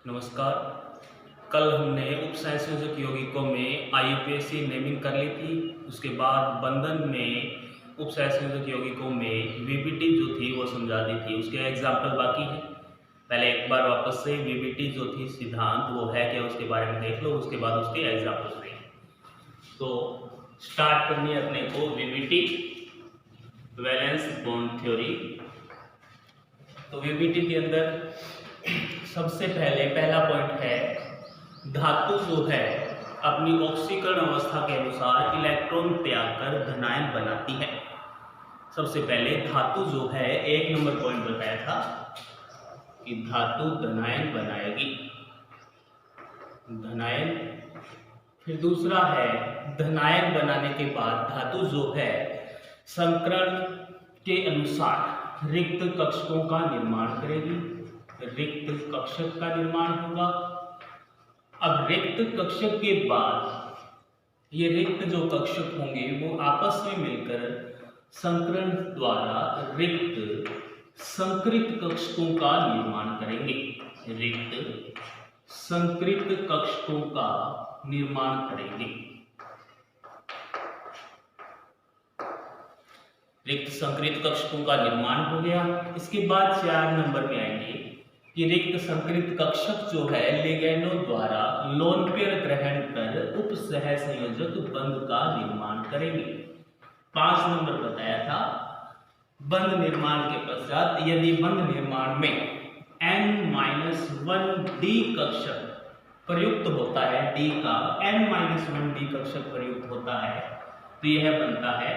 नमस्कार। कल हमने उपसंयोजक यौगिकों में IUPAC नेमिंग कर ली थी। उसके बाद बंधन में उपसंयोजक यौगिकों में VBT जो थी वो समझा दी थी। उसके एग्जाम्पल बाकी है। पहले एक बार वापस से VBT जो थी सिद्धांत वो है क्या उसके बारे में देख लो, उसके बाद उसके एग्जाम्पल देख। तो स्टार्ट करनी है अपने को VBT वैलेंस बॉन्ड थ्योरी। तो VBT के अंदर सबसे पहला पॉइंट है, धातु जो है अपनी ऑक्सीकरण अवस्था के अनुसार इलेक्ट्रॉन त्याग कर धनायन बनाती है। सबसे पहले धातु जो है एक नंबर पॉइंट बताया था कि धातु धनायन बनाएगी, धनायन। फिर दूसरा है धनायन बनाने के बाद धातु जो है संकरण के अनुसार रिक्त कक्षकों का निर्माण करेगी, रिक्त कक्षक का निर्माण होगा। अब रिक्त कक्षक के बाद ये रिक्त जो कक्षक होंगे वो आपस में मिलकर संकरण द्वारा रिक्त संकृत कक्षकों का निर्माण करेंगे, रिक्त संकृत कक्षकों का निर्माण करेंगे। रिक्त संकृत कक्षकों का निर्माण हो गया। इसके बाद 4 नंबर में आएंगे कि रिक्त संकृत कक्षक जो है लिगैंडों द्वारा लोन पेयर ग्रहण कर उपसह संयोजक बंध का निर्माण करेंगे। 5 नंबर बताया था बंध निर्माण के पश्चात यदि बंध निर्माण में N-1D कक्षक प्रयुक्त होता है, D का N-1D कक्षक प्रयुक्त होता है तो यह बनता है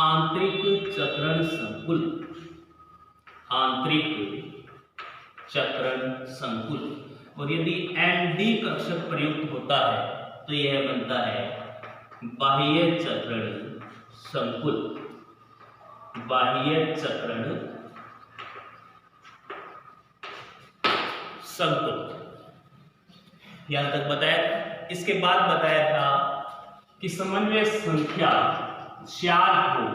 आंतरिक चक्रण संकुल, आंतरिक चक्रण संकुल। और यदि ND कक्षक प्रयुक्त होता है तो यह बनता है बाह्य चक्रण संकुल, बाह्य चक्रण संकुल। यहां तक बताया। इसके बाद बताया था कि समन्वय संख्या 4 हो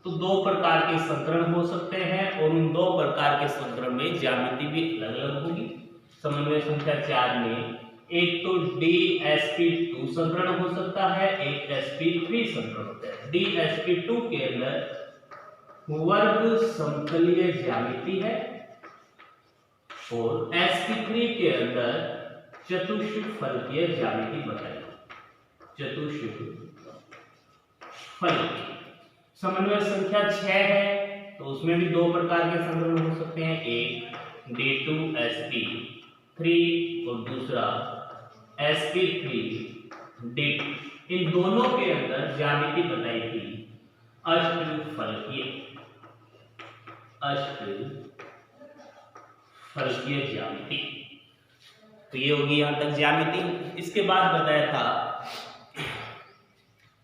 तो 2 प्रकार के संकरण हो सकते हैं और उन 2 प्रकार के संकरण में ज्यामिति भी अलग अलग होगी। समन्वय संख्या 4 में एक तो DsP2 संकरण हो सकता है, एक sp3 संकरण होता है। DsP2 के अंदर वर्ग समतलीय ज्यामिति है और sp3 के अंदर चतुष्फलकीय ज्यामिति बताई, चतुष्फलकीय। समन्वय संख्या 6 है तो उसमें भी 2 प्रकार के संकरण हो सकते हैं, एक D2sp3 और दूसरा sp3d। इन दोनों के अंदर ज्यामिति बताई थी अष्टफलकीय, अष्टफलकीय ज्यामिति। तो ये होगी यहां तक ज्यामिति। इसके बाद बताया था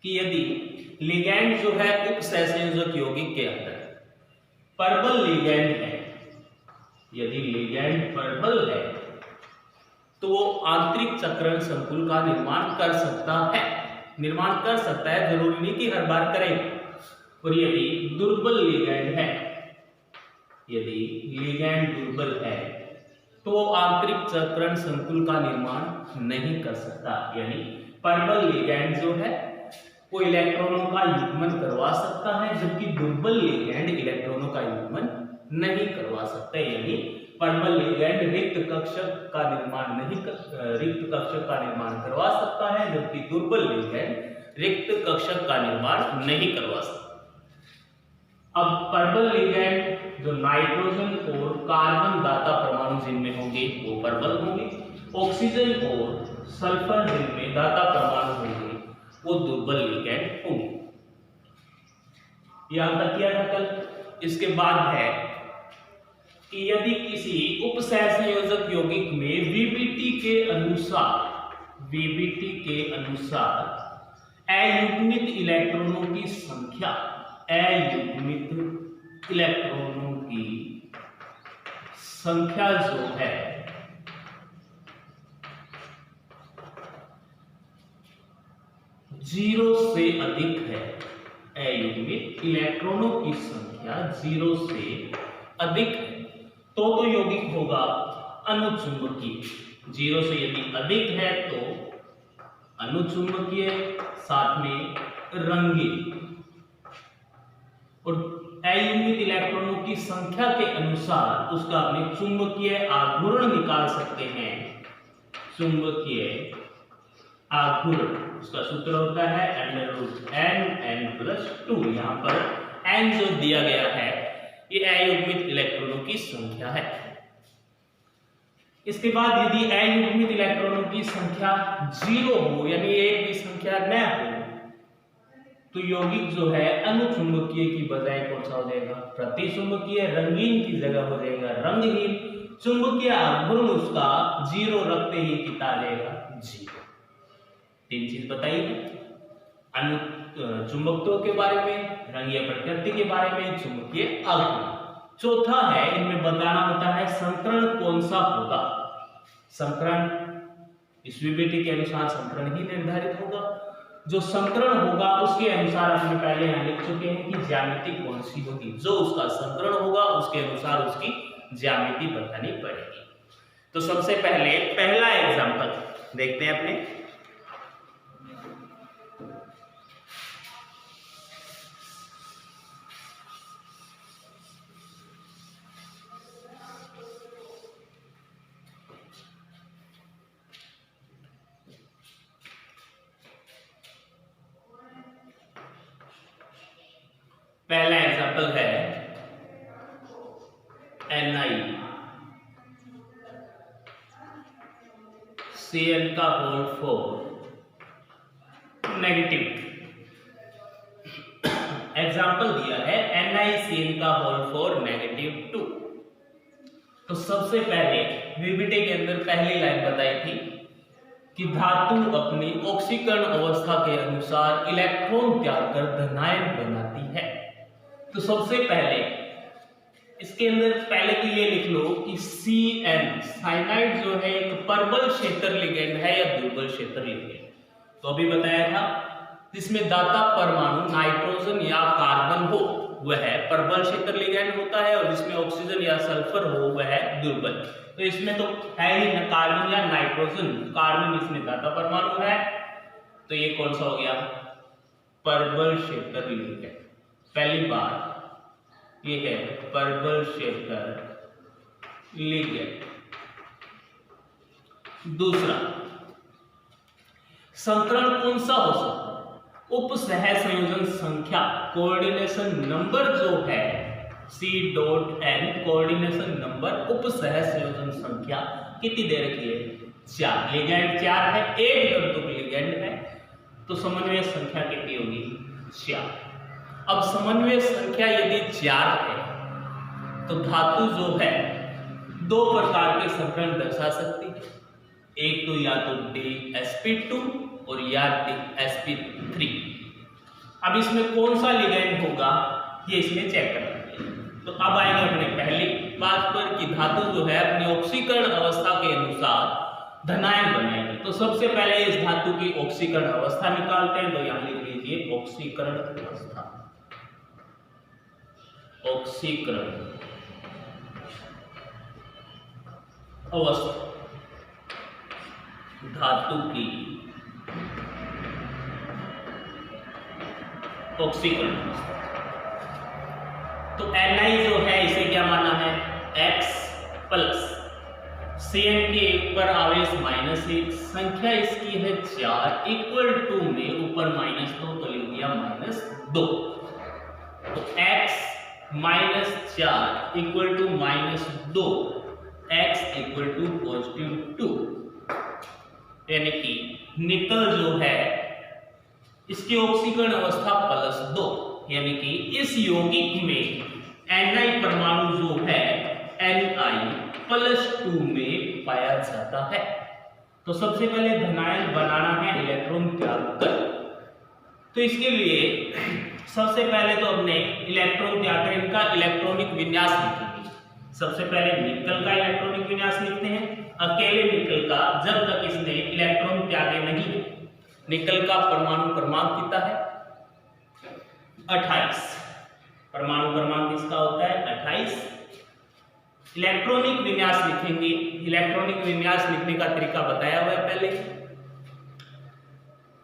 कि यदि लिगैंड जो है उपसहसंयोजक यौगिक के अंदर परबल लिगैंड है, यदि लिगैंड परबल है तो वो आंतरिक चक्रण संकुल का निर्माण कर सकता है, निर्माण कर सकता है, जरूरी नहीं कि हर बार करेगा। और यदि दुर्बल लिगैंड है, यदि लिगैंड दुर्बल है तो वो आंतरिक चक्रण संकुल का निर्माण नहीं कर सकता। यानी परबल लिगैंड जो है वो इलेक्ट्रॉनों का युग्मन करवा सकता है, जबकि दुर्बल लिगैंड इलेक्ट्रॉनों का युग्मन नहीं करवा सकता। यानी परबल लिगैंड रिक्त कक्षक का निर्माण करवा सकता है, जबकि दुर्बल लिगैंड रिक्त कक्षक का निर्माण नहीं करवा सकता। अब परबल लिगैंड जो नाइट्रोजन और कार्बन दाता परमाणु जिनमें होंगे वो परबल होंगे, ऑक्सीजन और सल्फर जिनमें दाता परमाणु होंगे वो दुर्बल लिगैंड होंगे। यहां तक किया था कल। इसके बाद है कि यदि किसी उपसहसंयोजक यौगिक में VBT के अनुसार अयुग्मित इलेक्ट्रॉनों की संख्या, अयुग्मित इलेक्ट्रॉनों की संख्या जो है जीरो से अधिक है, अयुग्मित इलेक्ट्रॉनों की संख्या 0 से अधिक है तो यौगिक होगा अनुचुंबकीय, 0 से यदि अधिक है तो अनुचुंबकीय, साथ में रंगीन। और अयुग्मित इलेक्ट्रॉनों की संख्या के अनुसार उसका अपने चुंबकीय आघूर्ण निकाल सकते हैं। चुंबकीय आघूर्ण, उसका सूत्र होता है √n+2। यहाँ पर n जो दिया गया है ये अयुग्मित इलेक्ट्रॉनों की संख्या है। इसके बाद यदि अयुग्मित इलेक्ट्रॉनों की संख्या 0 हो, यानी एक भी संख्या न हो, तो यौगिक जो है अनुचुंबकीय की बजाय कौन सा हो जाएगा? प्रतिचुंबकीय। रंगीन की जगह हो जाएगा रंगहीन। चुंबकीय आघूर्ण उसका 0 रखते ही कितना आ जाएगा? 0। 3 चीज बताइए, चुंबकत्व के बारे में, रंगीय प्रकृति के बारे में, चुंबकीय आघूर्ण। चौथा है, इनमें बताना होता है संकरण कौन सा होगा। संकरण इस विभिन्न के अनुसार संकरण ही निर्धारित होगा। जो संकरण होगा उसके अनुसार हमने पहले यहां लिख चुके हैं कि ज्यामिति कौन सी होगी। जो उसका संकरण होगा उसके अनुसार उसकी ज्यामिति बतानी पड़ेगी। तो सबसे पहले पहला एग्जांपल देखते हैं अपने। पहला एग्जांपल है NiCN4 नेगेटिव। एग्जांपल दिया है NiCN4 -2। तो सबसे पहले वीबीटी के अंदर पहली लाइन बताई थी कि धातु अपनी ऑक्सीकरण अवस्था के अनुसार इलेक्ट्रॉन त्याग कर धनायन बनाती है। तो सबसे पहले इसके अंदर पहले तो ये लिख लो कि CN साइनाइड जो है एक प्रबल क्षेत्र लिगेंड है या दुर्बल क्षेत्र लिगेंड। तो अभी बताया था जिसमें दाता परमाणु नाइट्रोजन या कार्बन हो वह प्रबल क्षेत्र लिगेंड होता है, और जिसमें ऑक्सीजन या सल्फर हो वह दुर्बल। तो इसमें तो है ही ना कार्बन या नाइट्रोजन, कार्बन इसमें दाता परमाणु है, तो ये कौन सा हो गया? प्रबल क्षेत्र लिगेंड। पहली बात ये है प्रबल क्षेत्र लिगेंड। दूसरा, संकरण कौन सा हो सकता है? उप सहसंयोजन संख्या, कोऑर्डिनेशन नंबर जो है C.N, कोऑर्डिनेशन नंबर उप सहसंयोजन संख्या कितनी दे रखी है? 4। लिगेंड 4 है, एक तंतुक लिगेंड है, तो समन्वय संख्या कितनी होगी? 4। अब समन्वय संख्या यदि 4 है तो धातु जो है 2 प्रकार के संकरण दर्शा सकती है। एक तो या तो DsP2 और या DsP3। अब इसमें कौन सा लिगेंड होगा ये इसमें चेक करना है। तो अब आएंगे अपने पहली बात पर कि धातु जो है अपनी ऑक्सीकरण अवस्था के अनुसार धनायन बनाएंगे। तो सबसे पहले इस धातु की ऑक्सीकरण अवस्था निकालते हैं। तो यहां लिख लीजिए ऑक्सीकरण अवस्था। ऑक्सीकरण अवस्था धातु की ऑक्सीकरण अवस्था। तो Ni जो है इसे क्या माना है? X प्लस Cn के ऊपर आवेश -1, संख्या इसकी है 4, इक्वल टू में ऊपर -2 तो लिख दिया -2। तो X -4 equal to -2, X equal to +2, यानी कि निकल जो है इसकी ऑक्सीकरण अवस्था +2, यानी कि इस यौगिक में Ni परमाणु जो है Ni+2 में पाया जाता है। तो सबसे पहले धनायन बनाना है इलेक्ट्रॉन त्याग कर। तो इसके लिए सबसे पहले तो अपने इलेक्ट्रॉन त्याग कर इनका इलेक्ट्रॉनिक विन्यास लिखेंगे। सबसे पहले निकल का इलेक्ट्रॉनिक विन्यास लिखते हैं। अकेले निकल का, जब तक इसने इलेक्ट्रॉन त्यागे नहीं, निकल का परमाणु क्रमांक कितना है? 28। परमाणु क्रमांक इसका होता है 28। इलेक्ट्रॉनिक विन्यास लिखेंगे। इलेक्ट्रॉनिक विन्यास लिखने का तरीका बताया हुआ है पहले,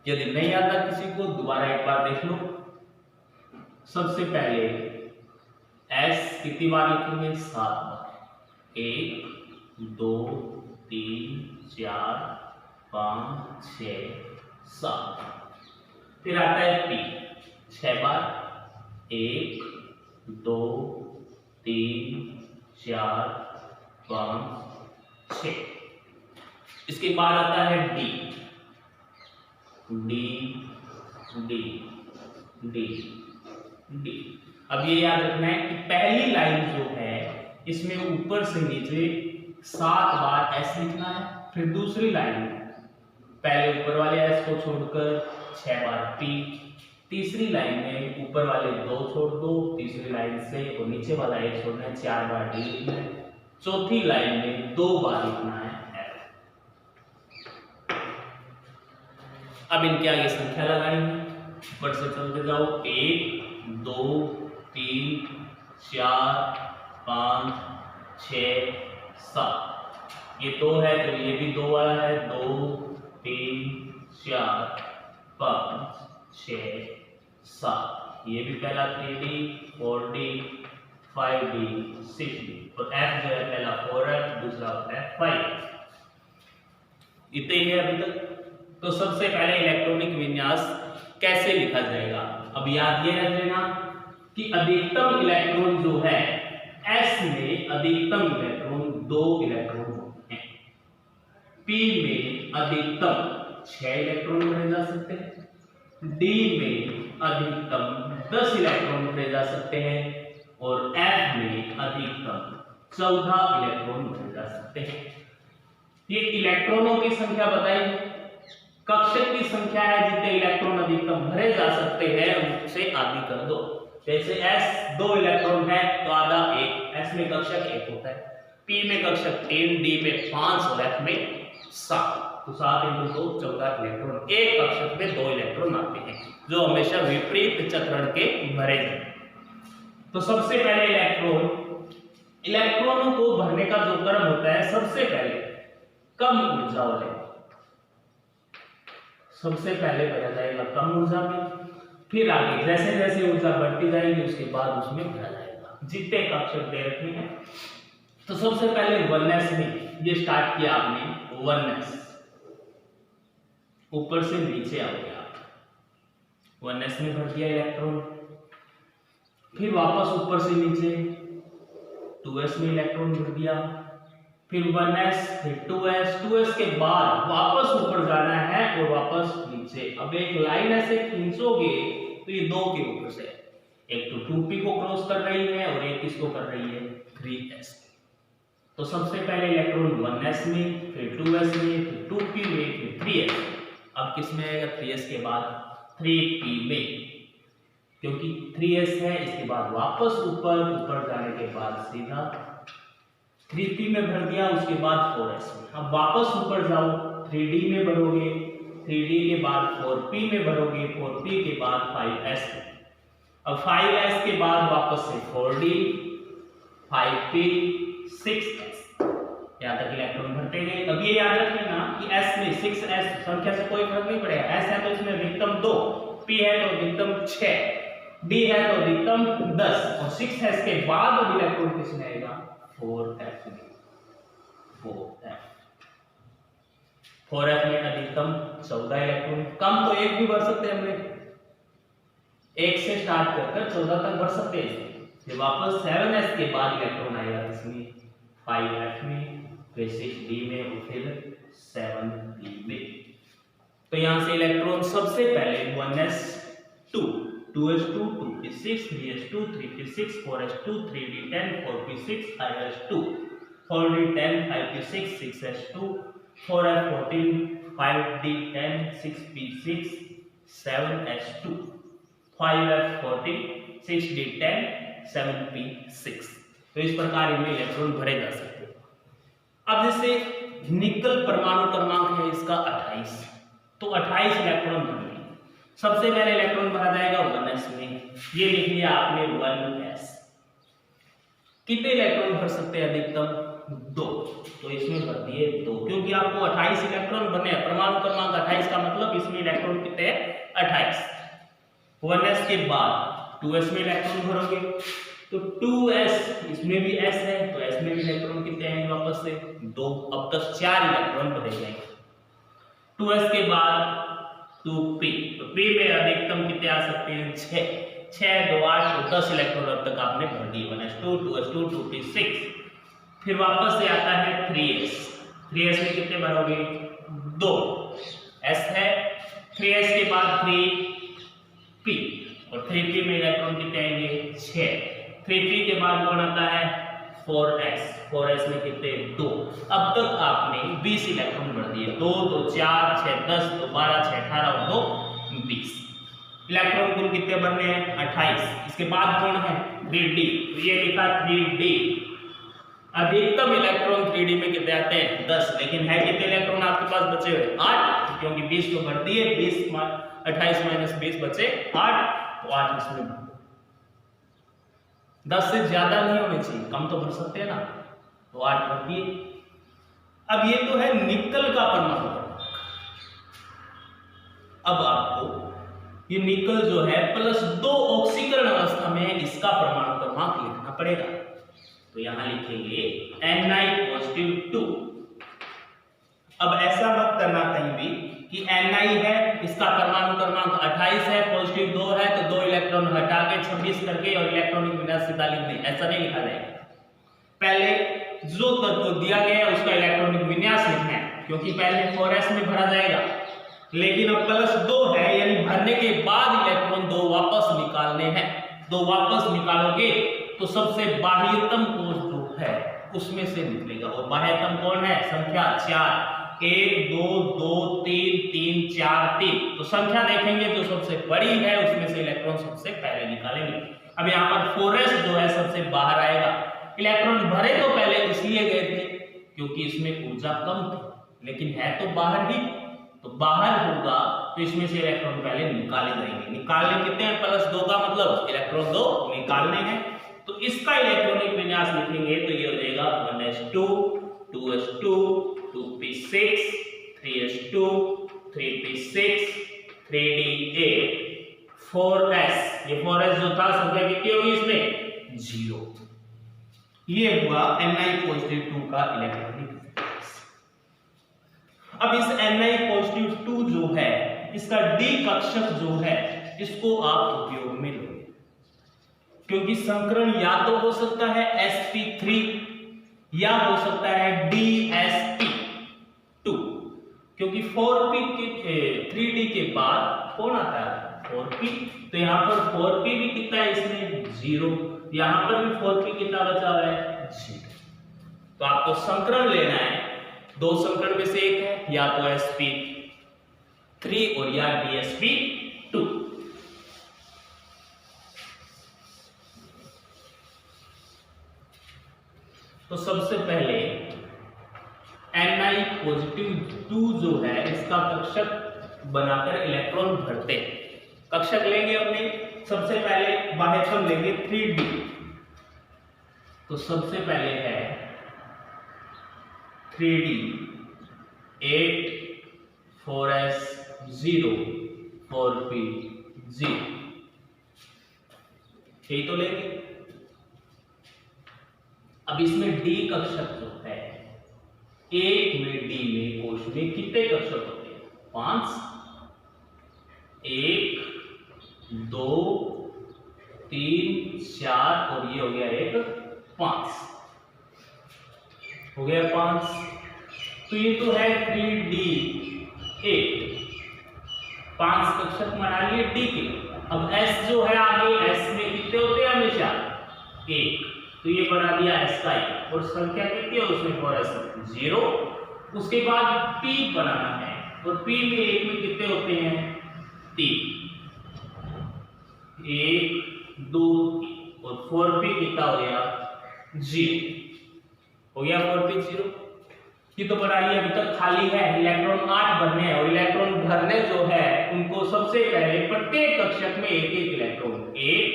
यदि नहीं आता किसी को दोबारा एक बार देख लो। सबसे पहले एस कितनी बार लिखेंगे? 7 बार। 1 2 3 4 5 6 7। फिर आता है पी 6 बार। 1 2 3 4 5 6। इसके बाद आता है D D D D D. अब ये याद रखना है कि पहली लाइन जो है इसमें ऊपर से नीचे 7 बार एस लिखना है। फिर दूसरी लाइन में पहले ऊपर वाले एस को छोड़कर 6 बार पी। तीसरी लाइन में ऊपर वाले 2 छोड़ दो, तीसरी लाइन से और नीचे वाला एक छोड़ना है, 4 बार डी लिखना है। चौथी लाइन में 2 बार लिखना है एफ। अब इनके आगे संख्या लगानी है, ऊपर से चलते जाओ। 1 2 3 4 5 6 7। ये 2 है तो ये भी 2 वाला है। 2 3 4 5 6 7। ये भी पहला 3D 4D 5D 6D। तो F जो है पहला 4F, दूसरा F 5। इतने ही है अभी तक। तो सबसे पहले इलेक्ट्रॉनिक विन्यास कैसे लिखा जाएगा? अब याद ये रख लेना कि अधिकतम इलेक्ट्रॉन जो है S में अधिकतम इलेक्ट्रॉन 2 इलेक्ट्रॉन होते हैं। P में अधिकतम 6 इलेक्ट्रॉन भरे जा सकते हैं। D में अधिकतम 10 इलेक्ट्रॉन भरे जा सकते हैं और F में अधिकतम 14 इलेक्ट्रॉन भरे जा सकते हैं। ये इलेक्ट्रॉनों की संख्या बताई, कक्षक की संख्या है जितने इलेक्ट्रॉन अधिकतम भरे जा सकते हैं उससे आधी कर दो। जैसे S 2 इलेक्ट्रॉन है तो आधा 1, S में कक्षक 1 होता है, P में कक्षक 3, D में 5 और F में 7। तो 7 × 2 14 इलेक्ट्रॉन। एक कक्षक में 2 इलेक्ट्रॉन आते हैं जो हमेशा विपरीत चक्रण के भरे हैं। तो सबसे पहले इलेक्ट्रॉनों को भरने का जो क्रम होता है, सबसे पहले कम ऊर्जा वाले सबसे पहले भरा जाएगा कम ऊर्जा में। फिर आगे जैसे जैसे ऊर्जा बढ़ती जाएगी उसके बाद उसमें भरा जाएगा जितने कक्षक दे रखे हैं। तो सबसे पहले 1s में ये स्टार्ट किया आपने 1s, ऊपर से नीचे आ गया 1s में भर दिया इलेक्ट्रॉन। फिर वापस ऊपर से नीचे 2s में इलेक्ट्रॉन भर दिया। फिर 1s, फिर 2s के बाद वापस ऊपर जाना है और वापस नीचे। अब एक लाइन ऐसे खींचोगे तो ये 2 के ऊपर से एक तो 2p को क्रॉस कर रही है और एक किसको कर रही है? 3s। तो सबसे पहले इलेक्ट्रॉन 1s में, फिर 2s में, फिर 2p में, फिर 3s। अब किस में आएगा? 3s के बाद 3p में, क्योंकि 3s है। इसके बाद वापस ऊपर जाने के बाद सीधा 3p में भर दिया, उसके बाद 4s में। अब वापस ऊपर जाओ 3d में भरोगे, 3d के बाद 4p में भरोगे, 4p के बाद 5s में। अब 5s के बाद वापस से 4d 5p 6s, यहाँ तक इलेक्ट्रॉन भरते गए। अब ये याद रख लेना कि s में 6s संख्या से कोई फर्क नहीं पड़ेगा। s है तो इसमें अधिकतम 2, p है तो अधिकतम 6, d है तो अधिकतम 10 और 6s के बाद इलेक्ट्रॉन किसमें आएगा? 4f में। 4f में अधिकतम 14 इलेक्ट्रॉन। कम तो एक भी भर सकते हैं, हमने 1 से स्टार्ट कर 14 तक भर सकते हैं। फिर वापस 7s के बाद इलेक्ट्रॉन आएगा इसमें 5f में, फिर 6d में और फिर 7p में। तो यहां से इलेक्ट्रॉन सबसे पहले 1s2, 2s2, 2p6, 3s2, 3p6, 4s2, 3d10, 4p6, 5s2, 4d10, 5p6, 6s2, 4f14, 5d10, 6p6, 7s2, 5f14, 6d10, 7p6। तो इस प्रकार इनमें इलेक्ट्रॉन भरे जा सकते हैं। अब जैसे निकल परमाणु क्रमांक है इसका 28, तो 28 इलेक्ट्रॉन भरने। सबसे पहले इलेक्ट्रॉन भरा जाएगा 1s में, ये लिख लिया आपने 1s। कितने इलेक्ट्रॉन भर सकते हैं अधिकतम? 2। तो इसमें भर दिए 2, क्योंकि आपको 28 इलेक्ट्रॉन बने हैं। परमाणु क्रमांक 28 का मतलब इसमें इलेक्ट्रॉन कितने हैं? 28। 1s के बाद 2s में इलेक्ट्रॉन भरोगे तो 2s, इसमें भी s है तो s में भी इलेक्ट्रॉन कितने आएंगे? वापस से 2। अब तक 4 इलेक्ट्रॉन भरे जाएंगे। 2s के बाद 2p, तो p में अधिकतम कितने आ सकते हैं? 6। 6 2 8, तो 10 इलेक्ट्रॉन अब तक आपने भर दिए। 1s2 2s2 2p 6। फिर वापस से आता है 3s। 3s में कितने भरोगे? 2। s है 3s के बाद 3p, और 3p में इलेक्ट्रॉन कितने आएंगे? 6। 3p के बाद कौन आता है? 4s। 4s में कितने? 2। अब तक आपने 20 इलेक्ट्रॉन भर दिए। 2 2 4 6 10 2 12 6 18 और 2 20। इलेक्ट्रॉन कुल कितने बनने हैं? 28। इसके बाद कौन है? 3d। तो ये लिखा 3d। अधिकतम इलेक्ट्रॉन 3d में कितने आते हैं? 10। लेकिन है कितने इलेक्ट्रॉन आपके पास बचे हुए? 8, क्योंकि 20 तो भर दिए। 28 माइनस 20 बचे 8, तो 8 इसमें 10 से ज्यादा नहीं होने चाहिए, कम तो भर सकते हैं ना, तो 8 भर दिए। अब ये तो है निकल का परमाणु क्रमांक। अब आपको ये निकल जो है +2 ऑक्सीकरण अवस्था में है, इसका परमाणु क्रमांक लिखना पड़ेगा। तो यहां लिखेंगे Ni+2। अब ऐसा मत करना कहीं भी कि Ni है, इसका परमाणु क्रमांक 28 है, +2 है, तो 2 इलेक्ट्रॉन हटा के 26 करके और इलेक्ट्रॉनिक विन्यास सीधा लिख दें। ऐसा नहीं लिखा जाएगा। पहले जो तत्व दिया गया है उसका इलेक्ट्रॉनिक विन्यास लिखना है, क्योंकि पहले 4s में भरा जाएगा। लेकिन अब +2 है, यानी भरने के बाद इलेक्ट्रॉन 2 वापस निकालने हैं। 2 वापस निकालोगे तो सबसे बाह्यतम कोष जो है उसमें से निकलेगा, और बाह्यतम कौन है? संख्या 4। 1 2 2 3 3 4 3। तो संख्या देखेंगे जो सबसे बड़ी है उसमें से इलेक्ट्रॉन सबसे पहले निकालेंगे। अब यहाँ पर 4s जो है सबसे बाहर आएगा। इलेक्ट्रॉन भरे तो पहले इसलिए गए थे क्योंकि इसमें ऊर्जा कम थी, लेकिन है तो बाहर ही, तो बाहर होगा तो इसमें से इलेक्ट्रॉन पहले निकाले जाएंगे। निकालने कितने हैं? +2 का मतलब इलेक्ट्रॉन 2 निकालने हैं। तो इसका इलेक्ट्रॉनिक विन्यास लिखेंगे तो ये हो जाएगा 1s2 2s2 2p6 3s2 3p6 3d8 4s। ये 4s जो था संख्या कितनी होगी इसमें? 0। ये हुआ Ni+2 का इलेक्ट्रॉनिक विन्यास। अब इस Ni+2 जो है, इसका d कक्षक जो है, इसको आप उपयोग में लो, क्योंकि संकरण या तो हो सकता है sp3 या हो सकता है dsp2, क्योंकि 4p के 3d के बाद कौन आता है? 4p। तो यहां पर 4p भी कितना है इसमें? 0। यहां पर भी 4p कितना बचा हुआ है? 0। तो आपको संकरण लेना है, 2 संकरण में से एक है, या तो sp3 और या dsp2। तो सबसे पहले Ni+2 जो है इसका कक्षक बनाकर इलेक्ट्रॉन भरते हैं। कक्षक लेंगे अपने, सबसे पहले बाह्यतम लेंगे 3d। तो सबसे पहले है 3d 8 4s 0 4p 0, यही तो लेंगे। अब इसमें d कक्षक जो है, एक में d में कोश में कितने कक्षक होते हैं? 5। 1 2 3 4 और ये हो गया एक 5, हो गया 5। तो ये तो है 3d8, 5 कक्षक बना लिए d के। अब s जो है आगे, s में कितने होते हैं? हमेशा 1, तो ये बना दिया s का 1, और संख्या कितनी है उसमें? 4s 0। उसके बाद p बनाना है, और p में 1 में कितने होते हैं? 3। 1 2 और 4p कितना हो गया? 0 हो गया। 4p 0। ये तो बना लिया, अभी तक खाली है। इलेक्ट्रॉन 8 भरने हैं, और इलेक्ट्रॉन भरने जो है उनको सबसे पहले प्रत्येक कक्षक में एक एक इलेक्ट्रॉन, 1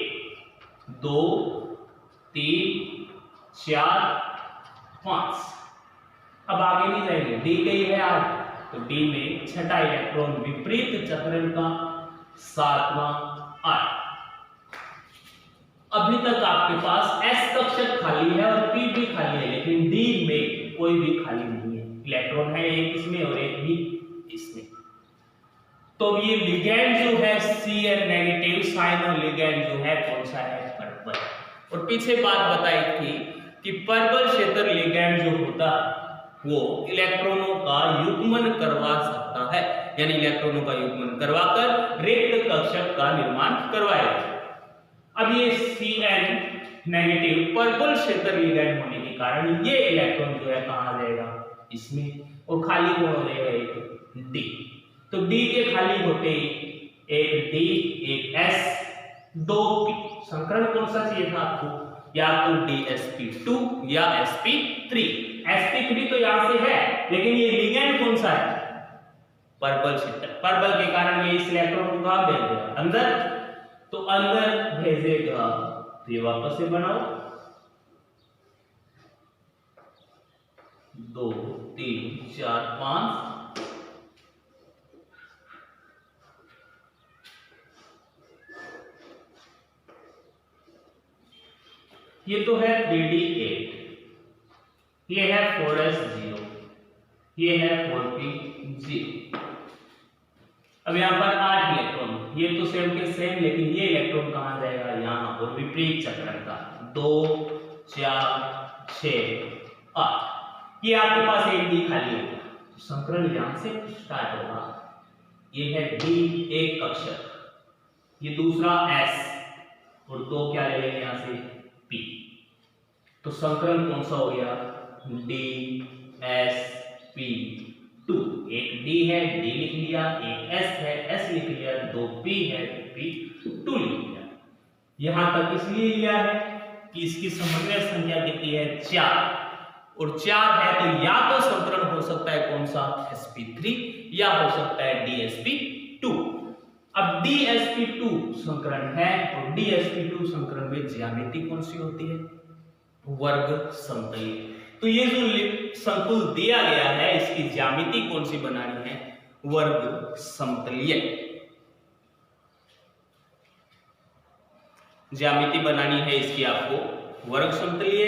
2 3 4 5। अब आगे नहीं जाएंगे, डी गई है 8, तो डी में छठा इलेक्ट्रॉन विपरीत चक्रण का 7वां 8। अभी तक आपके पास एस कक्षक खाली है और पी भी खाली है, लेकिन डी में कोई भी खाली नहीं है। इलेक्ट्रॉन है एक इसमें और एक भी इसमें। तो ये लिगैंड जो है Cn नेगेटिव साइनो लिगैंड जो है कौन सा है? पर्पल। और पीछे बात बताई थी कि पर्पल क्षेत्र लिगैंड जो होता है वो इलेक्ट्रॉनों का युग्मन करवा सकता है, यानी इलेक्ट्रॉनों का युग्मन करवाकर रिक्त कक्षक का निर्माण करवाएगा। अब ये Cn नेगेटिव पर्पल क्षेत्र लिगैंड होने के कारण ये इलेक्ट्रॉन जो है कहां आ जाएगा? इसमें, और खाली कौन हो जाएगा? एक डी। तो डी के खाली होते एक डी एक एस 2 पी। संकरण कौन सा चाहिए था आपको? या तो DsP2 या sp3। sp3 तो यहां से है, लेकिन ये लिगैंड कौन सा है? पर्पल क्षेत्र। पर्पल के कारण ये इस इलेक्ट्रॉन को कहां भेज देगा? अंदर। तो अंदर भेजेगा, तो ये वापस से बनाओ 2 3 4 5। ये तो है 3d8, ये है 4s0, ये है 4p0। अब यहां पर 8 इलेक्ट्रॉन, ये तो सेम के सेम, लेकिन ये इलेक्ट्रॉन कहां जाएगा? यहां पर विपरीत चक्रण का 2 4 6 8। ये आपके पास एक डी खाली होगा, तो संकरण यहां से स्टार्ट होगा। ये है डी एक कक्षक, ये दूसरा एस, और 2 क्या ले लेंगे यहां से? पी। तो संकरण कौन सा हो गया? DsP2। एक डी है, डी लिख लिया, एक एस है, एस लिख लिया, 2 पी है, P2 लिख लिया। यहां तक इसलिए लिया है कि इसकी समन्वय संख्या कितनी है? 4, और 4 है तो या तो संकरण हो सकता है कौन सा? sp3, या हो सकता है DsP2। अब DsP2 संकरण है, और DsP2 संकरण में ज्यामिति कौन सी होती है? वर्ग समतलीय। तो ये जो संकुल दिया गया है, इसकी ज्यामिति कौन सी बनानी है? वर्ग समतलीय ज्यामिति बनानी है इसकी आपको, वर्ग समतलीय।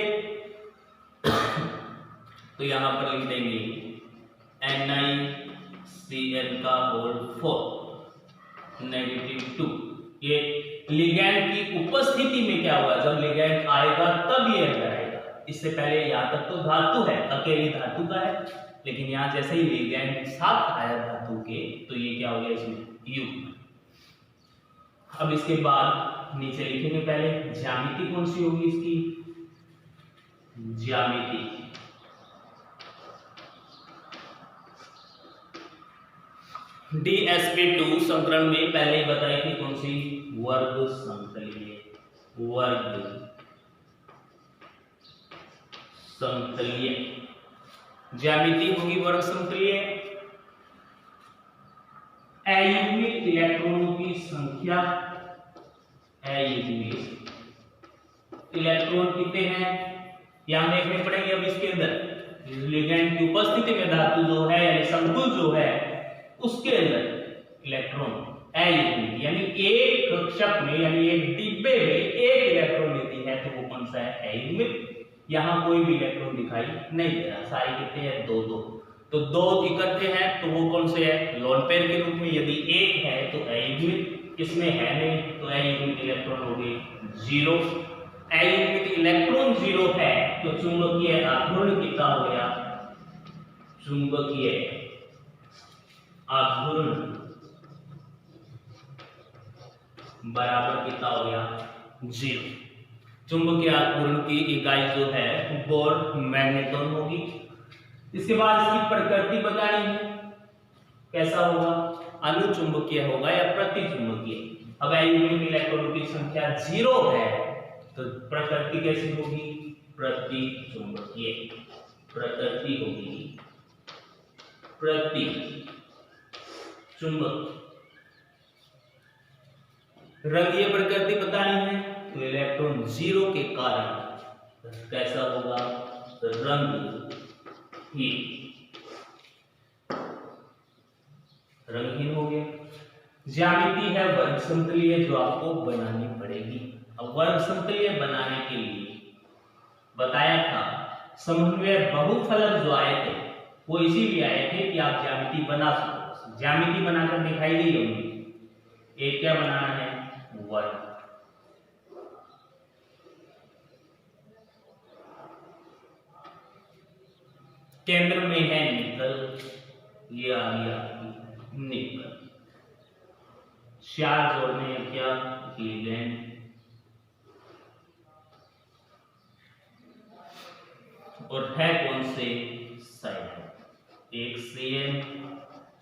तो यहां पर लिख देंगे NiCl का होल 4 -2। ये लिगैंड की उपस्थिति में क्या हुआ? जब लिगैंड आएगा तब ये अंदर आएगा। इससे पहले यहां तक तो धातु है, अकेली धातु का है, लेकिन यहां जैसे ही लिगैंड साथ आया धातु के, तो ये क्या हो गया? इसमें युग्म। अब इसके बाद नीचे लिखेंगे पहले ज्यामिति कौन सी होगी इसकी? ज्यामिति DsP2 संकरण में पहले ही बताई थी कौन सी? वर्ग समतलीय। वर्ग समतलीय ज्यामिति होगी वर्ग समतलीय। अयुग्मित इलेक्ट्रॉनों की संख्या, अयुग्मित इलेक्ट्रॉन कितने हैं यहां देखने पड़ेंगे। अब इसके अंदर लिगैंड की उपस्थिति में धातु जो है, यानी संकुल जो है, उसके अंदर इलेक्ट्रॉन अयुग्मित, यानी एक कक्षक में, यानी एक डिब्बे में एक इलेक्ट्रॉन लेती है, तो वो कौन सा है? अयुग्मित। यहां कोई भी इलेक्ट्रॉन दिखाई नहीं दे रहा, सारे कितने हैं? 2 2। तो 2 इकट्ठे हैं, तो वो कौन से है? लोन पेयर के रूप में। यदि एक है तो अयुग्मित, इसमें है नहीं, तो अयुग्मित इलेक्ट्रॉन हो गए 0। अयुग्मित इलेक्ट्रॉन 0 है, तो चुंबकीय आघूर्ण कितना हो गया? चुंबकीय आघूर्ण बराबर कितना हो गया? 0। चुंबकीय आघूर्ण की इकाई जो है वोल्ट मैग्नेटॉन होगी। इसके बाद इसकी प्रकृति बतानी है, कैसा होगा? अनुचुंबकीय होगा या प्रतिचुंबकीय। अब अयुग्मित इलेक्ट्रॉनों की संख्या 0 है, तो प्रकृति कैसी होगी? प्रतिचुंबकीय प्रकृति होगी, प्रति चुंबक। रंगीय प्रकृति बतानी है, तो इलेक्ट्रॉन 0 के कारण कैसा होगा? रंगहीन हो गया। ज्यामिति है वर्ग समतलीय जो आपको बनानी पड़ेगी। अब वर्ग समतलीय बनाने के लिए बताया था समन्वय बहुफलक जो आए थे वो इसीलिए आए थे कि आप ज्यामिति बना सको। ज्यामिति बनाकर दिखाई दी होगी। एक क्या बनाना है? वर्ग। केंद्र में है निकल, ये आ गया निकल। चार जोड़ने हैं क्या? लिगेंड। और है कौन से? साइड। एक CN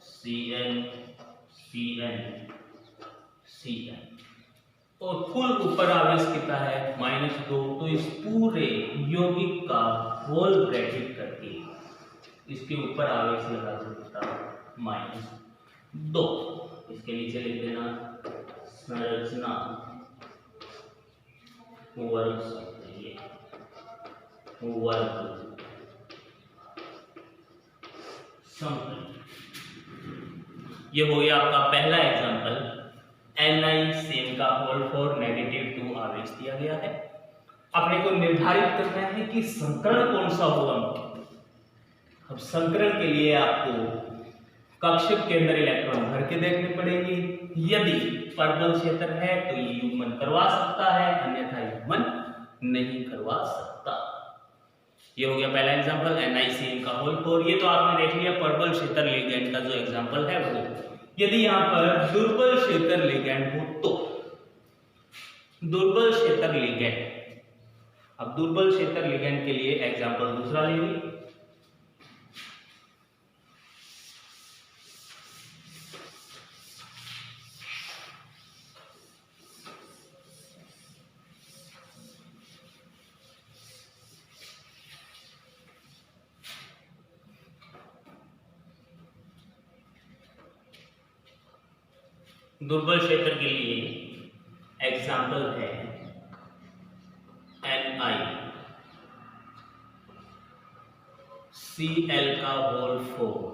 CN CN CN और कुल ऊपर आवेश कितना है? -2। तो इस पूरे यौगिक का होल ब्रैकेट करके इसके ऊपर आवेश लगा सकता -2। इसके नीचे लिख देना संरचना वर्ग समतलीय। वर्ग समतलीय। ये हो गया आपका पहला एग्जांपल। NiCN का होल 4 -2 आवेश दिया गया है। अपने को निर्धारित करना है कि संकरण कौन सा होगा। अब संकरण के लिए आपको कक्षक के अंदर इलेक्ट्रॉन भर के देखने पड़ेंगे। यदि परबल क्षेत्र है तो ये युग्मन करवा सकता है, अन्यथा युग्मन नहीं करवा सकता। ये हो गया पहला एग्जांपल NiCN का होल 4। ये तो आपने देख लिया परबल क्षेत्र लिगैंड का जो एग्जांपल है वो। यदि यहाँ पर दुर्बल क्षेत्र लिगैंड हो तो दुर्बल क्षेत्र लिगैंड। अब दुर्बल क्षेत्र लिगैंड के लिए एग्जांपल दूसरा लेंगे। दुर्बल क्षेत्र के लिए एग्जाम्पल है NiCl का होल 4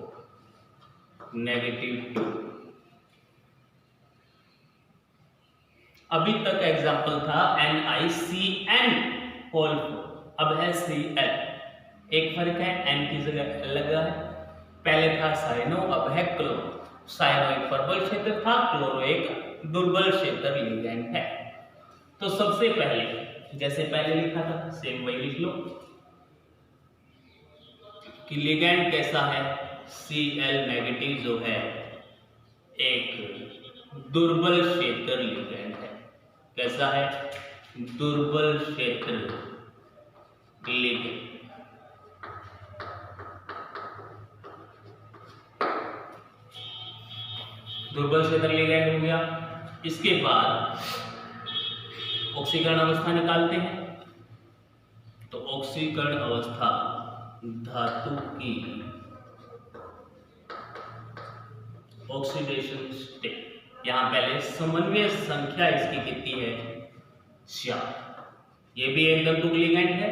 -2। अभी तक एग्जाम्पल था NiCN होल 4। अब है Cl। एक फर्क है, N की जगह लगा है। पहले था साइनो, अब है क्लोरो। साइनो एक परबल क्षेत्र था, क्लोरो एक दुर्बल क्षेत्र लिगैंड है। तो सबसे पहले जैसे पहले लिखा था सेम वही लिख लो कि लिगैंड कैसा है? Cl- जो है एक दुर्बल क्षेत्र लिगैंड है। कैसा है? दुर्बल क्षेत्र लिगैंड। दुर्बल क्षेत्र लिगैंड हो गया। इसके बाद ऑक्सीकरण अवस्था निकालते हैं। तो ऑक्सीकरण अवस्था धातु की ऑक्सीडेशन स्टेट। यहां पहले समन्वय संख्या इसकी कितनी है? 4। ये भी एक धातु लिगैंड है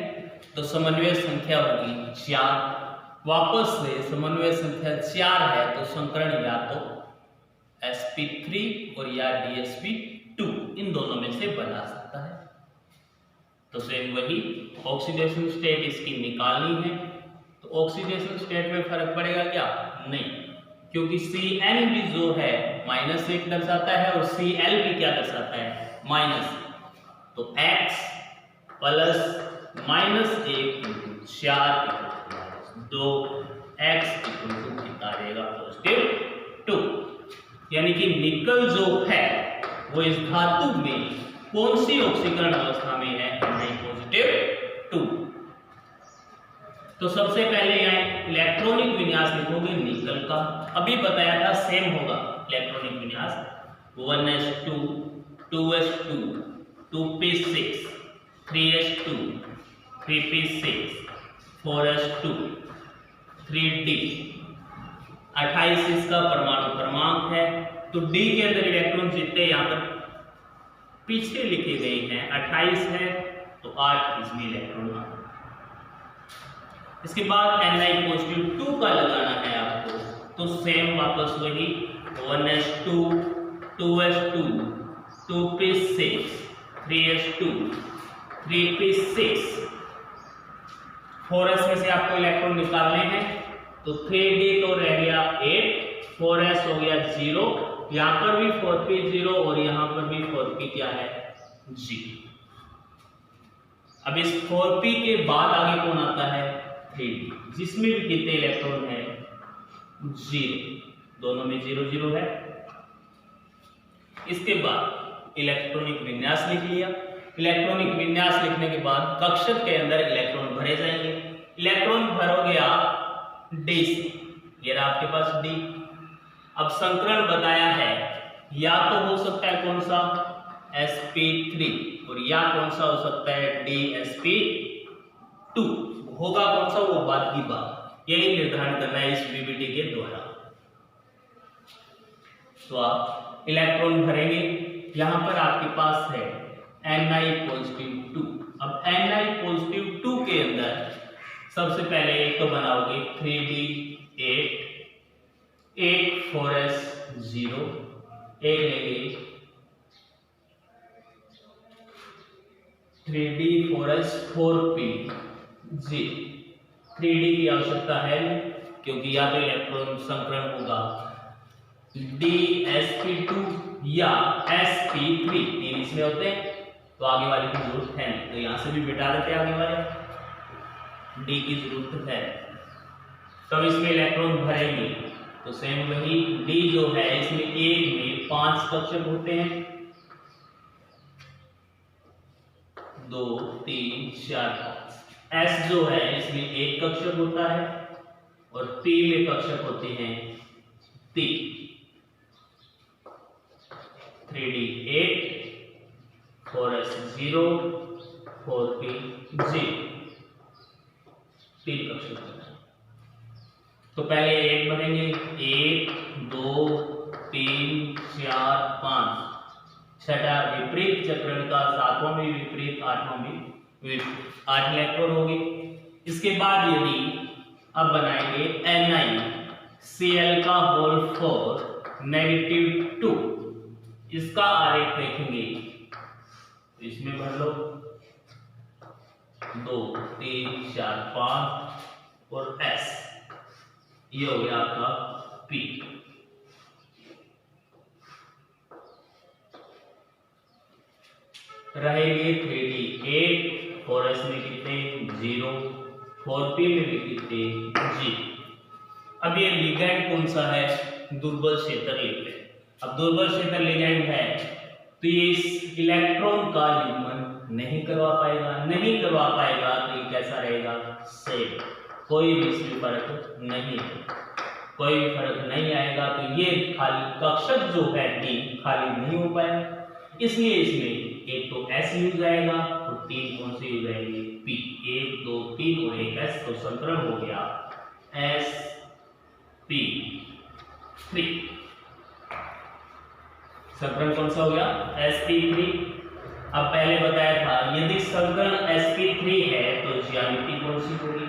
तो समन्वय संख्या होगी 4। वापस से समन्वय संख्या 4 है तो संकरण या तो sp3 और या dsp2 इन दोनों में से बना सकता है। तो सेम वही ऑक्सीडेशन स्टेट इसकी निकालनी है। तो ऑक्सीडेशन स्टेट में फर्क पड़ेगा क्या? नहीं, क्योंकि Cn भी जो है -1 दर्शाता है और Cl भी क्या दर्शाता है? -1। तो x + -1 × 4 = 2, x कितना रहेगा? +2। यानी कि निकल जो है वो इस धातु में कौन सी ऑक्सीकरण अवस्था में है? Na+2। तो सबसे पहले यहाँ इलेक्ट्रॉनिक विन्यास लिखोगे निकल का। अभी बताया था सेम होगा इलेक्ट्रॉनिक विन्यास 1s2 2s2 2p6 3s2 3p6 4s2 3d। 28 इसका परमाणु क्रमांक है। तो D के अंदर इलेक्ट्रॉन जितने यहाँ पर पीछे लिखे गए हैं 28 है तो 8 इसमें इलेक्ट्रॉन आ। इसके बाद Ni+2 का लगाना है आपको, तो सेम वापस वही 1s2 2s2 2p6 3s2 3p6 4s में से आपको इलेक्ट्रॉन निकालने हैं, तो 3d तो रह गया 8, 4s हो गया 0, यहां पर भी 4p 0 और यहां पर भी 4p क्या है 0। अब इस 4p के बाद आगे कौन आता है 3d, जिसमें भी कितने इलेक्ट्रॉन है 0, दोनों में 0 0 है। इसके बाद इलेक्ट्रॉनिक विन्यास लिख लिया। इलेक्ट्रॉनिक विन्यास लिखने के बाद कक्षक के अंदर इलेक्ट्रॉन भरे जाएंगे। इलेक्ट्रॉन भरोगे आप d से, ये रहा आपके पास d। अब संकरण बताया है, या तो हो सकता है कौन सा sp3 और या कौन सा हो सकता है dsp2, होगा कौन सा वो बात की बात, यही निर्धारण करना है इस वीबीटी के द्वारा। तो आप इलेक्ट्रॉन भरेंगे, यहां पर आपके पास है Ni+2। अब Ni+2 के अंदर सबसे पहले एक तो बनाओगे 3d 8 4s 0, एक लेंगे 3d 4s 4p 0। 3d की आवश्यकता है क्योंकि या तो इलेक्ट्रॉन संकरण होगा dsp2 या sp3, तीन इसमें होते हैं, तो आगे वाले की जरूरत है नहीं, तो यहां से भी बिठा देते हैं आगे वाले, d की जरूरत है। तब इसमें इलेक्ट्रॉन भरेंगे तो सेम वही d जो है इसमें एक में 5 कक्षक होते हैं, 2 3 4 5। s जो है इसमें एक कक्षक होता है और p में कक्षक होते हैं 3, 3d 8 4s 0 4p 0, 3 कक्षक होता है। तो पहले 8 बनेंगे, 1 2 3 4 5, छठा विपरीत चक्रण का, 7वां भी विपरीत, 8वां भी विपरीत, 8 इलेक्ट्रॉन होंगे। इसके बाद यदि अब बनाएंगे NiCl का होल 4 -2, इसका आरेख देखेंगे, इसमें भर लो 2 3 4 5 और S, ये हो गया आपका P। रहेंगे 3d 8, 4s में कितने 0, 4p में भी कितने 0। अब ये लिगैंड कौन सा है, दुर्बल क्षेत्र लिगैंड। अब दुर्बल क्षेत्र लिगैंड है तो ये इस इलेक्ट्रॉन का युग्मन नहीं करवा पाएगा, तो ये कैसा रहेगा सेम, कोई भी इसमें फर्क नहीं है, कोई भी फर्क नहीं आएगा। तो ये खाली कक्षक जो है d खाली नहीं हो पाएगा, इसलिए इसमें एक तो s यूज आएगा और 3 कौन से यूज आएंगे p, 1 2 3 और एक s, तो संकरण हो गया sp3। संकरण कौन सा हो गया sp3। अब पहले बताया था यदि संकरण sp3 है तो ज्यामिति कौन सी होगी,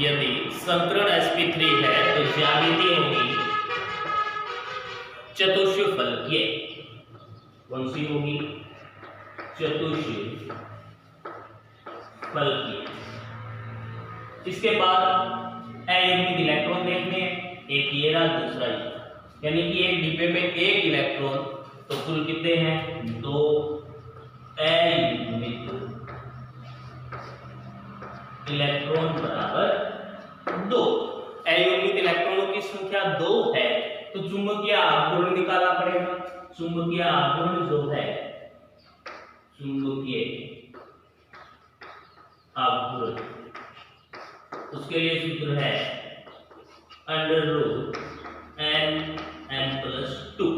यदि संकरण sp3 है तो ज्यामिति होगी चतुष्फलकीय। कौन सी होगी चतुष्फलकीय। इसके बाद अयुग्मित इलेक्ट्रॉन देखने हैं, एक ये रहा दूसरा ये, यानी कि एक डिब्बे में एक इलेक्ट्रॉन, तो कुल कितने हैं 2 अयुग्मित इलेक्ट्रॉन बराबर 2। अयुग्मित इलेक्ट्रॉनों की संख्या 2 है तो चुंबकीय आघूर्ण निकालना पड़ेगा। चुंबकीय आघूर्ण जो है, चुंबकीय आघूर्ण, उसके लिए सूत्र है √n+2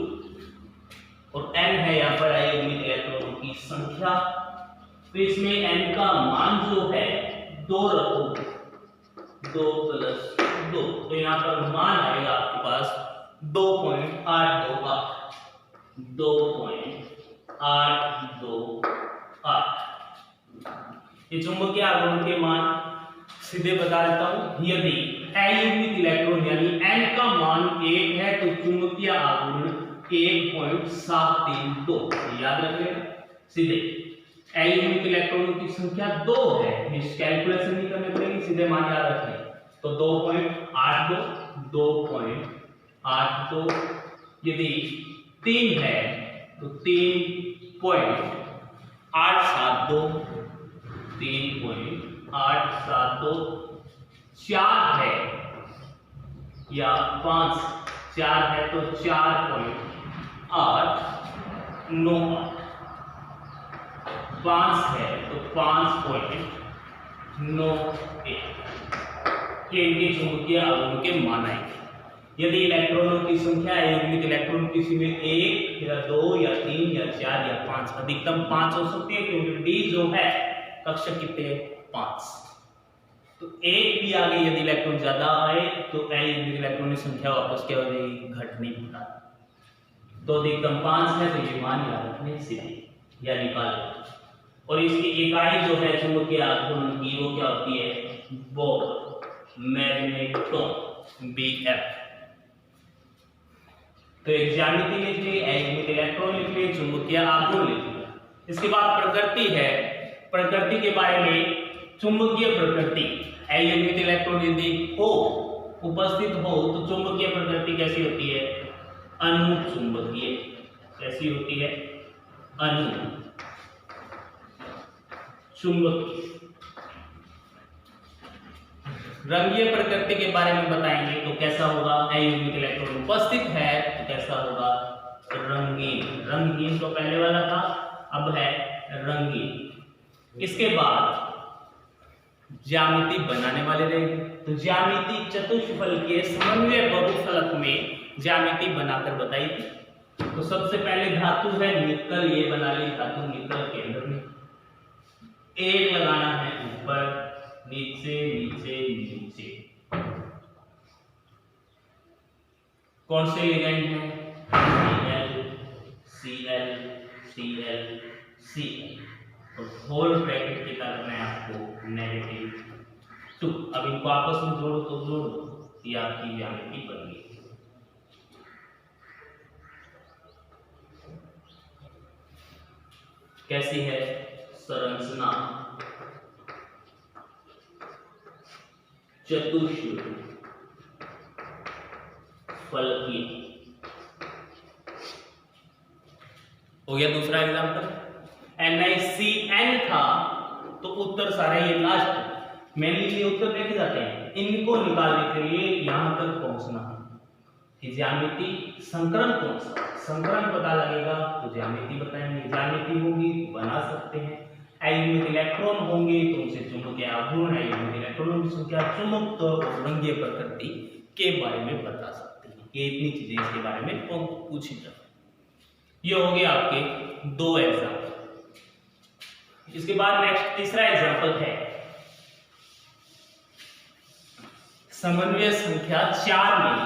और n है यहाँ पर अयुग्मित इलेक्ट्रॉनों की संख्या, तो इसमें n का मान जो है 2 रखो, 2 + 2, तो यहाँ पर मान आएगा आपके पास 2.828, 2.828। 8 2 8। ये चुंबकीय आघूर्ण के मान सीधे बता देता हूं। यदि अयुग्मित इलेक्ट्रॉन यानी n का मान 1 है तो चुंबकीय आघूर्ण 1.732। याद रख लेना सीधे। अयुग्मित इलेक्ट्रॉनों की संख्या 2 है, इस कैलकुलेशन नहीं करनी पड़ेगी, सीधे मान याद रखें। तो 2.82 2.82। यदि 3 है तो 3.872 3.872। 4 है या 5 4 है तो 4.898। 5 है तो 5.91। ये इनके चुंबकीय आघूर्ण के मान आएंगे। यदि इलेक्ट्रॉनों की संख्या अयुग्मित इलेक्ट्रॉन किसी में 1 या 2 या 3 या 4 या 5, अधिकतम 5 हो सकती है क्योंकि डी जो है कक्षक कितने 5। तो एक भी आगे यदि इलेक्ट्रॉन ज्यादा आए तो अयुग्मित इलेक्ट्रॉन की संख्या वापस क्या हो जाएगी, घट नहीं पाता। तो अधिकतम 5 है तो ये मान याद रखने सीधे या निकाल। और इसकी इकाई जो है चुंबकीय आघूर्ण की वो क्या होती है, वो मैग्नेटोन BF। तो एक ज्यामिति लिख ली, अयुग्मित इलेक्ट्रॉन लिख ली, चुंबकीय आघूर्ण लिख लिया। इसके बाद प्रकृति है। प्रकृति के बारे में चुंबकीय प्रकृति, अयुग्मित इलेक्ट्रॉन यदि हो उपस्थित हो तो चुंबकीय प्रकृति कैसी होती है, अनुचुंबकीय। कैसी होती है, अनुचुंबकीय। रंगीय प्रकृति के बारे में बताएंगे तो कैसा होगा, अयुग्मित इलेक्ट्रॉन उपस्थित है तो कैसा होगा, रंगीन। रंगीन तो पहले वाला था, अब है रंगीन। इसके बाद ज्यामिति बनाने वाले रहेंगे। तो ज्यामिति चतुष्फल के समन्वय बहुफलक में ज्यामिति बनाकर बताई थी। तो सबसे पहले धातु है निकल, ये बना ली धातु निकल केंद्र में। एक लगाना है ऊपर, नीचे नीचे नीचे। कौन से लिगेंड हैं, Cl Cl Cl। तो होल ब्रैकेट के कारण मैं आपको -2। अब इनको आपस में जोड़ो तो जोड़ दो, ये आपकी ज्यामिति बन गई। कैसी है संरचना, चतुष्फलकीय। हो गया दूसरा एग्जांपल। NiCN था तो उत्तर सारे ये लास्ट मेनली ये उत्तर देखे जाते हैं। इनको निकालने के लिए यहां तक पहुंचना है कि ज्यामिति संकरण कौन सा, संकरण पता लगेगा तो ज्यामिति बताएंगे। ज्यामिति होगी बना सकते हैं। अयुग्मित इलेक्ट्रॉन होंगे तो उनसे चुंबकीय आघूर्ण, अयुग्मित इलेक्ट्रॉनों की संख्या, चुंबकत्व और रंगीय प्रकृति के बारे में बता सकते हैं। ये इतनी चीजें इसके बारे में पूछी जाती। ये हो गए आपके 2 एग्जाम्पल। इसके बाद नेक्स्ट तीसरा एग्जाम्पल है समन्वय संख्या 4 में।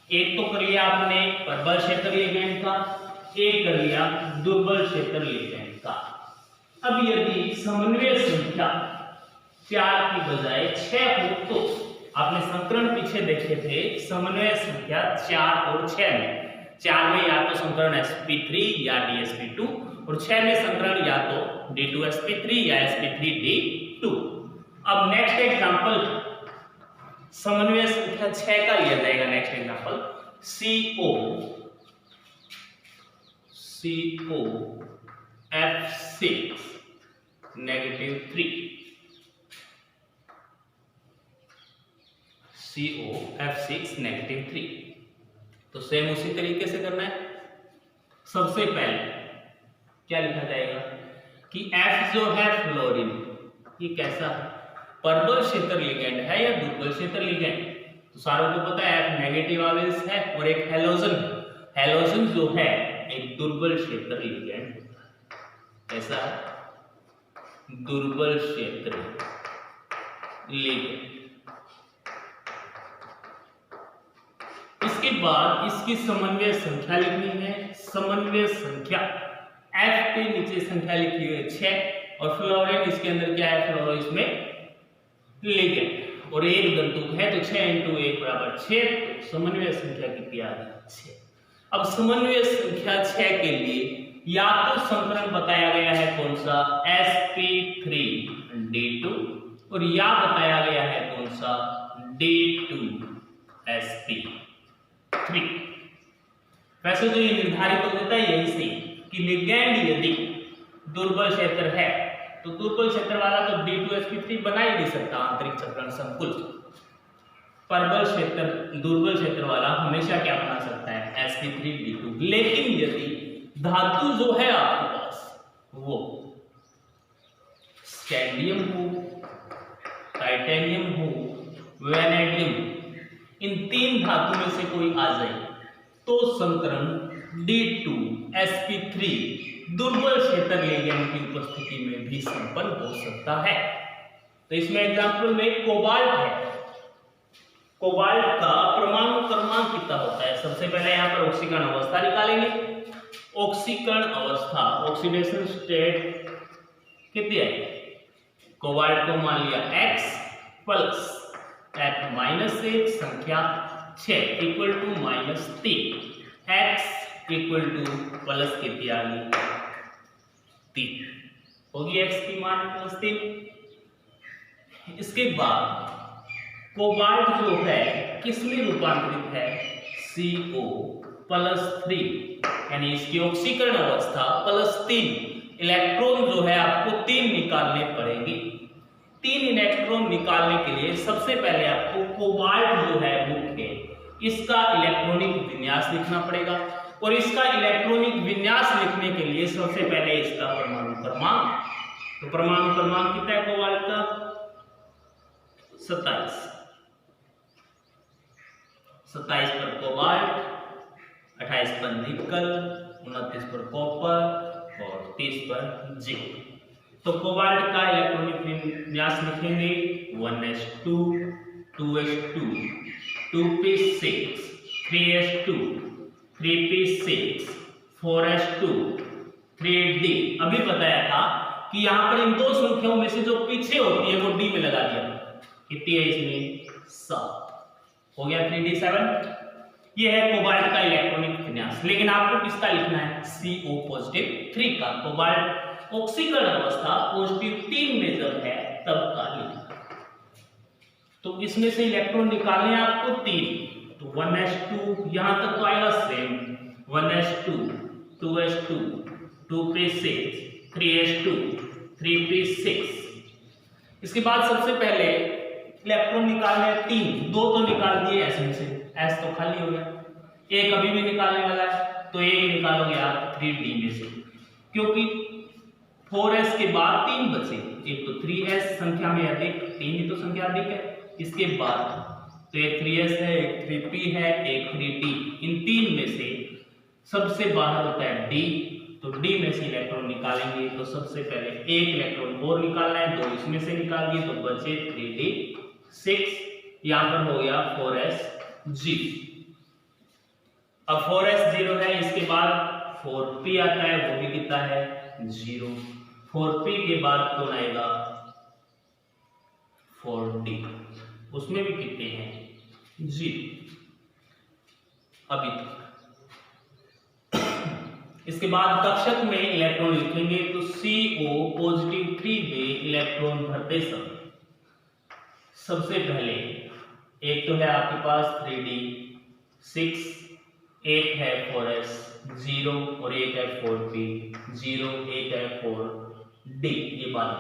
एक तो कर लिया आपने प्रबल क्षेत्र लिगेंड का, एक कर लिया दुर्बल क्षेत्र लिगेंड का। अब यदि समन्वय संख्या 4 की बजाय 6 हो तो आपने संकरण पीछे देखे थे, समन्वय संख्या 4 और 6 में। 4 में या तो संकरण sp3 या dsp2 और 6 में संकरण या तो d2sp3 या sp3d2। अब नेक्स्ट एग्जांपल समन्वय संख्या 6 का लिया जाएगा। Next example COF6 -3। COF6 -3। तो सेम उसी तरीके से करना है। सबसे पहले क्या लिखा जाएगा कि F जो है फ्लोरीन, ये कैसा है, प्रबल क्षेत्र लिगेंड है या दुर्बल क्षेत्र लिगेंड। तो सारों को पता है F नेगेटिव आवेश है और एक हैलोजन। हैलोजन जो है एक दुर्बल क्षेत्र लिगेंड। कैसा है, दुर्बल क्षेत्र लिगेंड। इसके बाद इसकी समन्वय संख्या लिखनी है। समन्वय संख्या F पे नीचे संख्या लिखी हुई है 6 और फ्लोरीन इसके अंदर क्या है, फ्लोरो इसमें लिगेंड और एक दंतुक है तो 6 × 1 = 6। तो समन्वय संख्या कितनी आ गई 6। अब समन्वय संख्या 6 के लिए या तो संकरण बताया गया है कौन सा sp3d2 और या बताया गया है कौन सा d2sp3। वैसे तो ये निर्धारित हो जाता है यही से कि लिगेंड यदि दुर्बल क्षेत्र है तो दुर्बल क्षेत्र वाला तो d2sp3 बना ही नहीं सकता आंतरिक चक्रण संकुल। प्रबल क्षेत्र दुर्बल क्षेत्र वाला हमेशा क्या बना सकता है sp3d2। लेकिन यदि धातु जो है आपके पास वो स्कैंडियम हो, टाइटेनियम हो, वैनेडियम, इन 3 धातु में से कोई आ जाए तो संकरण d2sp3 दुर्बल क्षेत्र लिगेंड की उपस्थिति में भी संपन्न हो सकता है। तो इसमें एग्जांपल में कोबाल्ट है। कोबाल्ट का परमाणु क्रमांक कितना होता है, सबसे पहले यहाँ पर ऑक्सीकरण अवस्था निकालेंगे। ऑक्सीकरण अवस्था ऑक्सीडेशन स्टेट कितनी है, कोबाल्ट को मान लिया X प्लस F-1 संख्या 6 = -3 X = प्लस कितनी आ गई 3 होगी X की मान +3। इसके बाद कोबाल्ट जो है किसमें रूपांतरित है CO+3 यानी इसकी ऑक्सीकरण अवस्था +3 इलेक्ट्रॉन जो है आपको 3 निकालने पड़ेंगे। 3 इलेक्ट्रॉन निकालने के लिए सबसे पहले आपको कोबाल्ट जो है मुख्य इसका इलेक्ट्रॉनिक विन्यास लिखना पड़ेगा और इसका इलेक्ट्रॉनिक विन्यास लिखने के लिए सबसे पहले इसका परमाणु क्रमांक, तो परमाणु क्रमांक कितना है कोबाल्ट का 27 पर कोबाल्ट, 28 पर निकल, 29 पर कॉपर और 30 पर जिंक। तो कोबाल्ट का इलेक्ट्रॉनिक विन्यास लिखेंगे 1s2 2s2 2p6 3s2 3p6 4s2 3d। अभी बताया था कि यहां पर इन 2 संख्याओं में से जो पीछे होती है वो d में लगा दिया। कितनी है इसमें 7 हो गया 3d7। ये है कोबाल्ट का इलेक्ट्रॉनिक विन्यास। लेकिन आपको किसका लिखना है CO+3 का। कोबाल्ट ऑक्सीकरण अवस्था +3 में जब है तब का लिखना। तो इसमें से इलेक्ट्रॉन निकालने हैं आपको 3, तो 1s2 यहां तक तो आएगा same 1s2 2s2 2p6 3s2 3p6। इसके बाद सबसे पहले इलेक्ट्रॉन निकालने 3, 2 तो निकाल दिए S में से, S तो खाली हो गया। एक अभी भी निकालने वाला है तो एक निकालोगे आप 3d में से, क्योंकि 4s के बाद 3 बचे, एक तो 3s संख्या में अधिक, 3 ही तो संख्या अधिक है। इसके बाद तो एक 3s है, एक 3p है, एक 3d। इन 3 में से सबसे बाहर होता है d, तो d में से इलेक्ट्रॉन निकालेंगे। तो सबसे पहले एक इलेक्ट्रॉन और निकालना है, 2 इसमें से निकाल दिए तो बचे 3d6। यहां पर हो गया 4s0। अब 4s0 है, इसके बाद 4p आता है, वो भी कितना है 0। 4p के बाद कौन आएगा 4d, उसमें भी कितने हैं 0 अभी तक। इसके बाद कक्षक में इलेक्ट्रॉन लिखेंगे तो CO+3 में इलेक्ट्रॉन भरते समय सबसे पहले एक तो है आपके पास 3d6, एक है 4s0 और एक है 4p0, एक है 4d। ये बात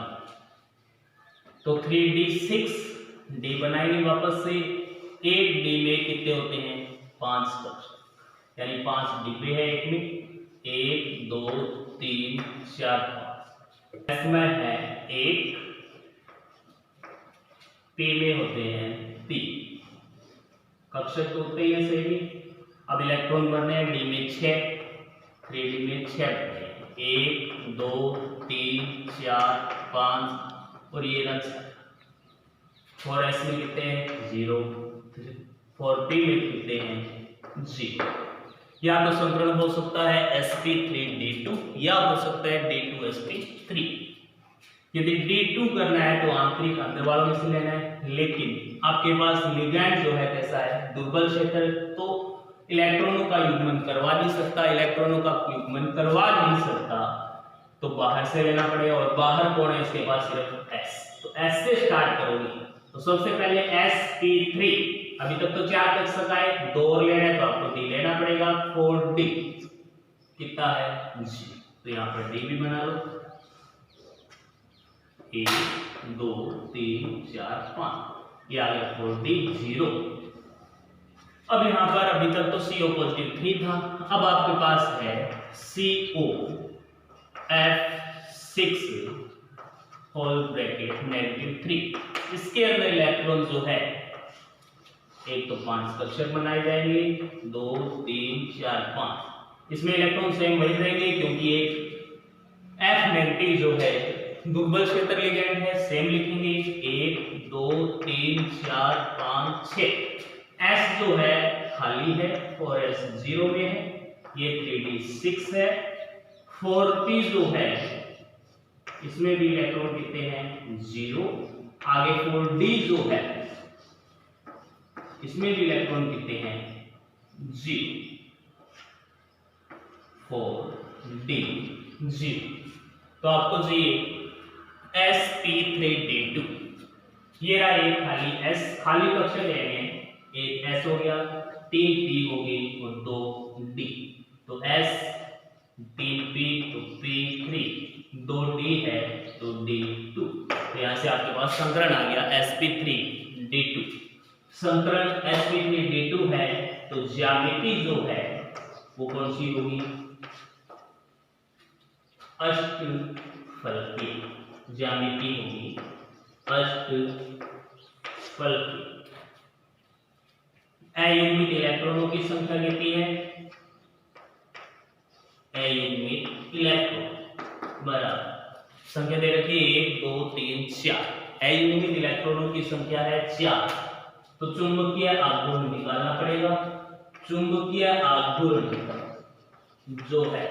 तो 3d6 d बनाएंगे वापस से। एक d में कितने होते हैं 5 कक्षक, यानी 5 डिब्बे है एक में, 1 2 3 4 5। इसमें है 1, p में होते हैं 3 कक्षक तो होते हैं सही। अब इलेक्ट्रॉन बनने हैं d में 6, 3d में 6, 1 2 3 4 5 और ये रहा 4s में कितने हैं 0, 4p में कितने हैं 0। या तो संकरण हो सकता है sp3d2 या हो सकता है d2sp3। यदि d2 करना है तो आंतरिक अंदर वालों में से लेना है, लेकिन आपके पास लिगैंड जो है कैसा है, दुर्बल क्षेत्र, तो इलेक्ट्रॉनों का युग्मन करवा नहीं सकता, इलेक्ट्रॉनों का युग्मन करवा नहीं सकता तो बाहर से लेना पड़ेगा, और बाहर कौन है इसके पास, सिर्फ s। तो s से स्टार्ट करोगे तो सबसे पहले sp3, अभी तक तो 4 तक सकाए, 2 और लेना है तो आपको d लेना पड़ेगा, 4d कितना है g, तो यहाँ पर d भी बना लो, 1 2 3 4 5, ये आ गया 4d 0। अब यहाँ पर अभी तक तो CO पॉजिटिव 3 था, अब आपके पास है CO F6 होल ब्रैकेट -3। इसके अंदर इलेक्ट्रॉन जो है, एक तो 5 कक्षक बनाए जाएंगे, 2 3 4 5, इसमें इलेक्ट्रॉन सेम वही रहेंगे क्योंकि एक F नेगेटिव जो है दुर्बल क्षेत्र लिगैंड है, सेम लिखेंगे, 1 2 3 4 5 6। S जो है खाली है और S 0 में है, ये 3d6 है। 4p जो है इसमें भी इलेक्ट्रॉन कितने हैं, 0। आगे 4d जो है इसमें भी इलेक्ट्रॉन कितने हैं, 0। 4d 0, तो आपको चाहिए sp3d2। ये रहा एक खाली S, खाली कक्षक लेने, एक S हो गया, 3 p हो गई और 2 d, तो S 3 p तो p3, 2 d है तो d2। तो यहां से आपके पास संकरण आ गया sp3d2। संकरण sp3d2 है तो ज्यामिति जो है वो कौन सी होगी, अष्टफलकीय ज्यामिति होगी, अष्टफलकीय। अयुग्मित इलेक्ट्रॉनों की संख्या कितनी है, अयुग्मित इलेक्ट्रॉन बराबर संख्या दे रखी है 1 2 3 4, अयुग्मित इलेक्ट्रॉनों की संख्या है 4, तो चुंबकीय आघूर्ण निकालना पड़ेगा। चुंबकीय आघूर्ण जो है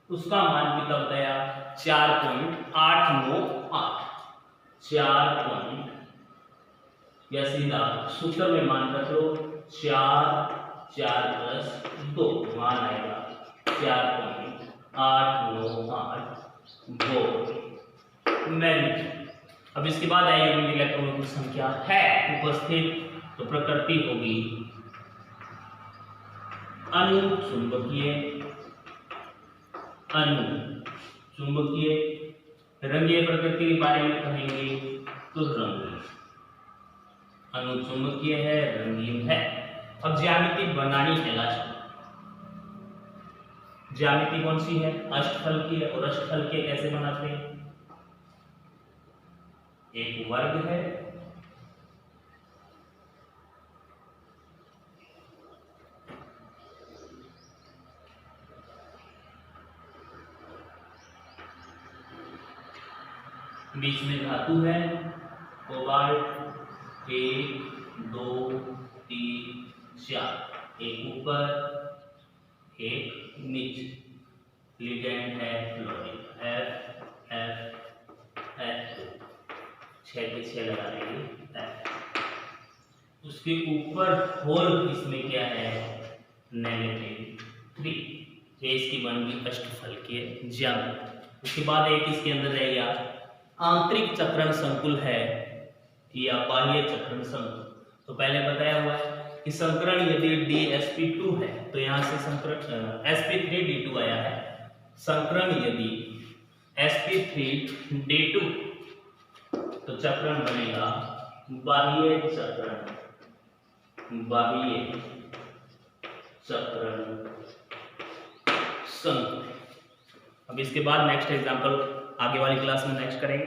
उसका मान कितना बताया, 4.898, 4 या सीधा सूत्र में मान रख लो, 4 + 2 मान आएगा 4.898 वोल्ट मैग्नीट्यूड। अब इसके बाद अयुग्मित इलेक्ट्रॉनों की संख्या है उपस्थित, तो प्रकृति होगी अनुचुंबकीय, अनुचुंबकीय। रंगीय प्रकृति के बारे में कहेंगे तो रंगीय, अनुचुंबकीय है, रंगीन है। अब ज्यामिति बनानी है लास्ट में, ज्यामिति कौन सी है, अष्टफलकीय, और अष्टफलकीय कैसे बनाते हैं, एक वर्ग है, बीच में धातु है, कोबाल्ट 1 2 3 4, एक ऊपर एक नीचे, लिगैंड है फ्लोरीन, F F F 6 के 6 लगा देंगे F। उसके ऊपर होल इसमें क्या है, -3, ये इसकी बन गई अष्टफलकीय ज्यामिति। उसके बाद एक इसके अंदर रह गया आंतरिक चक्रण संकुल है या बाह्य चक्रण संकुल। तो पहले बताया हुआ है कि संकरण यदि dsp2 है तो यहां से संकरण sp3d2 आया है, संकरण यदि sp3d2 तो चक्रण बनेगा बाह्य चक्रण, बाह्य चक्रण संकुल। अब इसके बाद नेक्स्ट एग्जांपल आगे वाली क्लास में नेक्स्ट करेंगे।